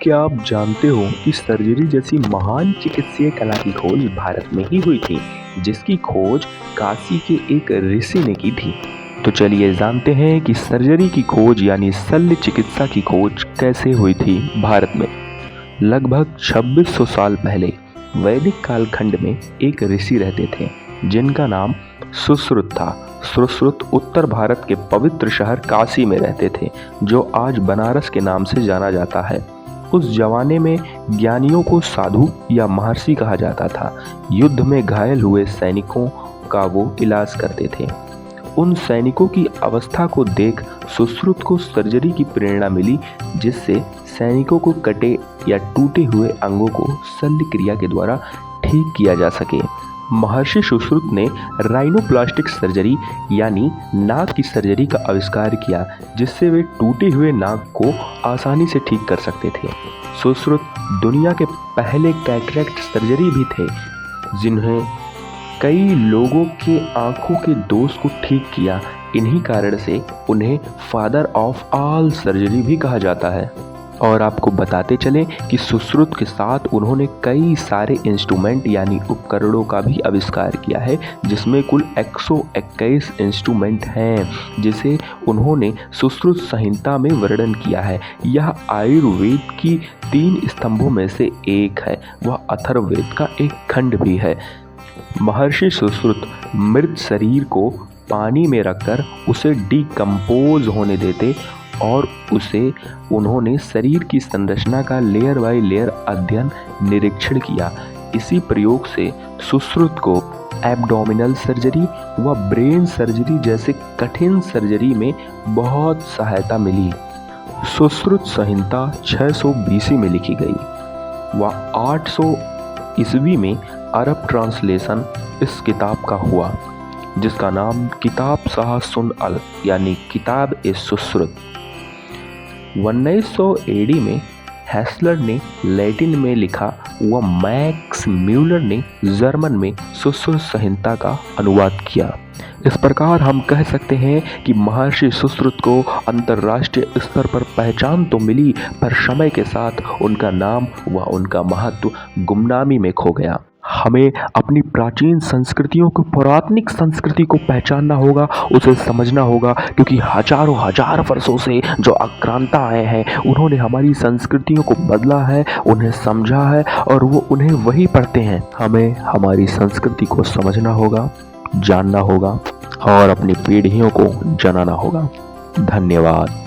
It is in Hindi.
क्या आप जानते हो कि सर्जरी जैसी महान चिकित्सीय कला की खोज भारत में ही हुई थी, जिसकी खोज काशी के एक ऋषि ने की थी। तो चलिए जानते हैं कि सर्जरी की खोज यानी शल्य चिकित्सा की खोज कैसे हुई थी भारत में। लगभग 2600 साल पहले वैदिक कालखंड में एक ऋषि रहते थे जिनका नाम सुश्रुत था। सुश्रुत उत्तर भारत के पवित्र शहर काशी में रहते थे, जो आज बनारस के नाम से जाना जाता है। उस जमाने में ज्ञानियों को साधु या महर्षि कहा जाता था। युद्ध में घायल हुए सैनिकों का वो इलाज करते थे। उन सैनिकों की अवस्था को देख सुश्रुत को सर्जरी की प्रेरणा मिली, जिससे सैनिकों को कटे या टूटे हुए अंगों को शल्य क्रिया के द्वारा ठीक किया जा सके। महर्षि सुश्रुत ने राइनोप्लास्टिक सर्जरी यानी नाक की सर्जरी का आविष्कार किया, जिससे वे टूटे हुए नाक को आसानी से ठीक कर सकते थे। सुश्रुत दुनिया के पहले कैटरेक्ट सर्जरी भी थे, जिन्हें कई लोगों के आंखों के दोष को ठीक किया। इन्हीं कारण से उन्हें फादर ऑफ ऑल सर्जरी भी कहा जाता है। और आपको बताते चले कि सुश्रुत के साथ उन्होंने कई सारे इंस्ट्रूमेंट यानी उपकरणों का भी आविष्कार किया है, जिसमें कुल 121 इंस्ट्रूमेंट हैं, जिसे उन्होंने सुश्रुत संहिता में वर्णन किया है। यह आयुर्वेद की 3 स्तंभों में से एक है। वह अथर्ववेद का एक खंड भी है। महर्षि सुश्रुत मृत शरीर को पानी में रखकर उसे डिकम्पोज होने देते और उन्होंने शरीर की संरचना का लेयर बाय लेयर अध्ययन निरीक्षण किया। इसी प्रयोग से सुश्रुत को एब्डोमिनल सर्जरी व ब्रेन सर्जरी जैसे कठिन सर्जरी में बहुत सहायता मिली। सुश्रुत संहिता 600 BC में लिखी गई व 800 ईस्वी में अरब ट्रांसलेशन इस किताब का हुआ, जिसका नाम किताब शाह सुन अल यानी किताब ए सुश्रुत। 1900 AD में हेस्लर ने लैटिन में लिखा व मैक्स म्यूलर ने जर्मन में सुश्रुत संहिता का अनुवाद किया। इस प्रकार हम कह सकते हैं कि महर्षि सुश्रुत को अंतर्राष्ट्रीय स्तर पर पहचान तो मिली, पर समय के साथ उनका नाम व उनका महत्व गुमनामी में खो गया। हमें अपनी प्राचीन संस्कृतियों को, पौराणिक संस्कृति को पहचानना होगा, उसे समझना होगा, क्योंकि हजारों हजार वर्षों से जो आक्रांता आए हैं उन्होंने हमारी संस्कृतियों को बदला है, उन्हें समझा है और वो उन्हें वही पढ़ते हैं। हमें हमारी संस्कृति को समझना होगा, जानना होगा और अपनी पीढ़ियों को जनाना होगा। धन्यवाद।